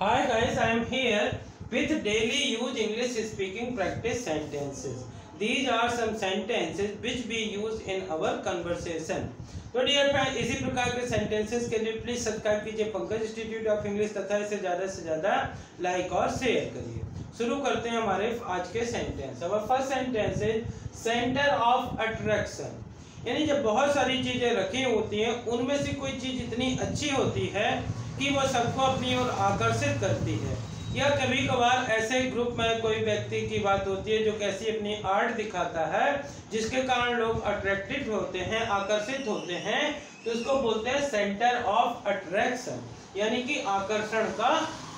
Hi guys, I am here with daily use English speaking practice sentences. These are some sentences which we use in our conversation. तो dear friend, इसी प्रकार के sentences के लिए please subscribe कीजिए Pankaj institute of English तथा इसे ज़्यादा से ज़्यादा लाइक और शेयर करिए। शुरू करते हैं हमारे आज के sentence. Our first sentence is centre of attraction. यानी जब बहुत सारी चीज़ें रखी होती हैं उनमें से कोई चीज़ इतनी अच्छी होती है कि वो सबको अपनी ओर आकर्षित करती है। या कभी कभार ऐसे ग्रुप में कोई व्यक्ति की बात होती है जो कैसी अपनी आर्ट दिखाता है जिसके कारण लोग अट्रैक्टिव होते हैं, आकर्षित होते हैं, तो उसको बोलते हैं सेंटर ऑफ अट्रैक्शन, यानी कि आकर्षण का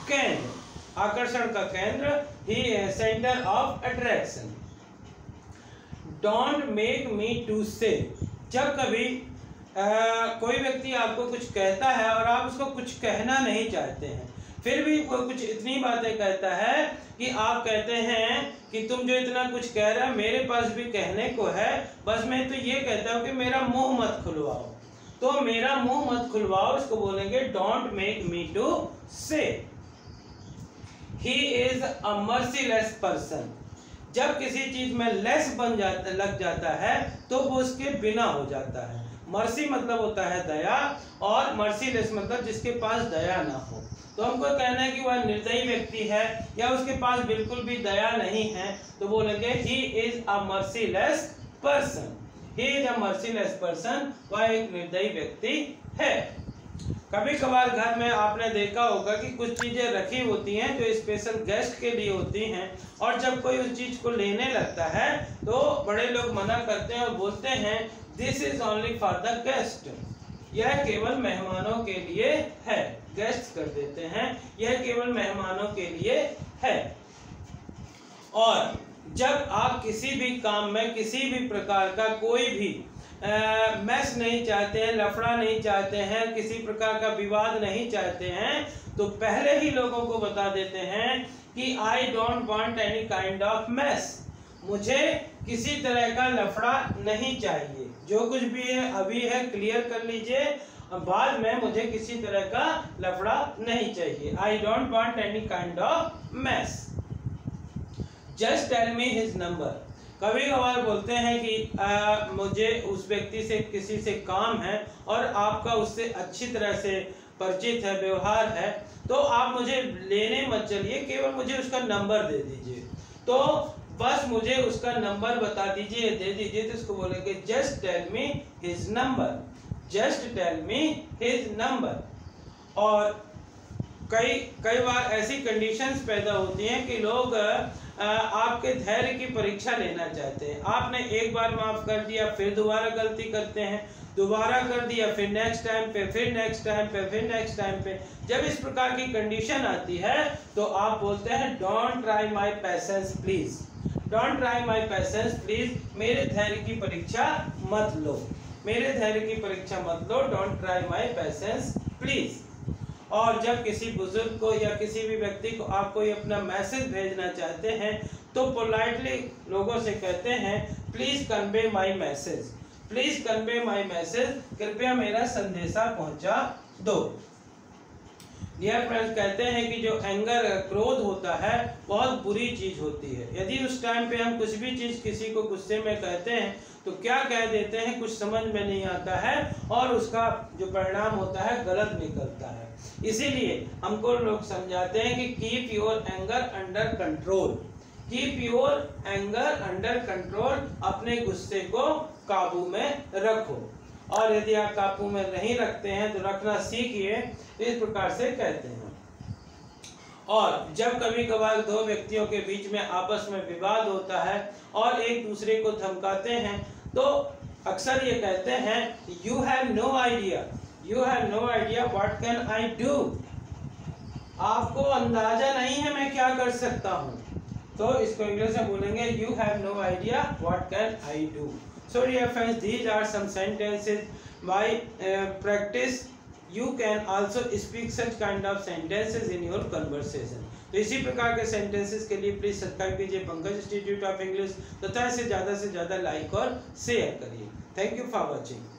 केंद्र। आकर्षण का केंद्र ही है centre of attraction. Don't make me to say. जब कभी कोई व्यक्ति आपको कुछ कहता है और आप उसको कुछ कहना नहीं चाहते हैं, फिर भी वो कुछ इतनी बातें कहता है कि आप कहते हैं कि तुम जो इतना कुछ कह रहे हो मेरे पास भी कहने को है, बस मैं तो ये कहता हूँ कि मेरा मुंह मत खुलवाओ। तो मेरा मुंह मत खुलवाओ इसको बोलेंगे डोंट मेक मी टू से। He is a merciless person. जब किसी चीज में लेस लग जाता है तो वो उसके बिना हो जाता है। मर्सी मतलब होता है दया और मर्सीलेस मतलब जिसके पास दया ना हो। तो हमको कहना है कि वह निर्दयी व्यक्ति है या उसके पास बिल्कुल भी दया नहीं है, तो बोलेंगे he is a merciless person. He is a merciless person, वह एक निर्दयी व्यक्ति है। कभी कभार घर में आपने देखा होगा कि कुछ चीजें रखी होती हैं जो स्पेशल गेस्ट के लिए होती हैं, और जब कोई उस चीज को लेने लगता है तो बड़े लोग मना करते हैं और बोलते हैं this is only for the guest. यह केवल मेहमानों के लिए है। गेस्ट कर देते हैं, यह केवल मेहमानों के लिए है। और जब आप किसी भी काम में किसी भी प्रकार का कोई भी मैस नहीं चाहते हैं, लफड़ा नहीं चाहते हैं, किसी प्रकार का विवाद नहीं चाहते हैं, तो पहले ही लोगों को बता देते हैं कि आई don't want any kind of mess. मुझे किसी तरह का लफड़ा नहीं चाहिए। जो कुछ भी है अभी है क्लियर कर लीजिए, बाद में मुझे किसी तरह का लफड़ा नहीं चाहिए। I don't want any kind of mess. Just tell me his number. कभी कभार बोलते हैं कि मुझे उस व्यक्ति से किसी से काम है और आपका उससे अच्छी तरह से परिचित है, व्यवहार है, तो आप मुझे लेने मत चलिए, केवल मुझे उसका नंबर दे दीजिए। तो बस मुझे उसका नंबर बता दीजिए, दे दीजिए, तो इसको बोलेंगे just tell me his number. Just tell me his number. और कई बार ऐसी कंडीशंस पैदा होती हैं कि लोग आपके धैर्य की परीक्षा लेना चाहते हैं। आपने एक बार माफ कर दिया, फिर दोबारा गलती करते हैं, दोबारा कर दिया, फिर नेक्स्ट टाइम पे, फिर नेक्स्ट टाइम पे, फिर नेक्स्ट टाइम पे। जब इस प्रकार की कंडीशन आती है तो आप बोलते हैं don't try my patience please. Don't try my patience please. मेरे धैर्य की परीक्षा मत लो, मेरे धैर्य की परीक्षा मत लो, don't try my patience please. और जब किसी बुजुर्ग को या किसी भी व्यक्ति को आप कोई अपना मैसेज भेजना चाहते हैं तो पोलाइटली लोगों से कहते हैं please convey my message. Please convey my message, कृपया मेरा संदेशा पहुंचा दो। डियर फ्रेंड्स, कहते हैं कि जो एंगर, क्रोध होता है बहुत बुरी चीज होती है। यदि उस टाइम पे हम कुछ भी चीज किसी को गुस्से में कहते हैं तो क्या कह देते हैं कुछ समझ में नहीं आता है और उसका जो परिणाम होता है गलत निकलता है। इसीलिए हमको लोग समझाते हैं कि keep your anger under control. Keep your anger under control. अपने गुस्से को काबू में रखो। और यदि आप काबू में नहीं रखते हैं तो रखना सीखिए, इस प्रकार से कहते हैं। और जब कभी कभार दो व्यक्तियों के बीच में आपस में विवाद होता है और एक दूसरे को धमकाते हैं तो अक्सर ये कहते हैं you have no idea, you have no idea what can I do. आपको अंदाजा नहीं है मैं क्या कर सकता हूँ। तो इसको इंग्लिश में बोलेंगे you have no idea what can I do. So dear friends, these are some sentences. By practice you can also speak such kind of sentences in your conversation. तो इसी प्रकार के sentences के लिए प्लीज सब्सक्राइब कीजिए Pankaj institute of English तथा इसे ज़्यादा से ज़्यादा लाइक और शेयर करिए। Thank you for watching.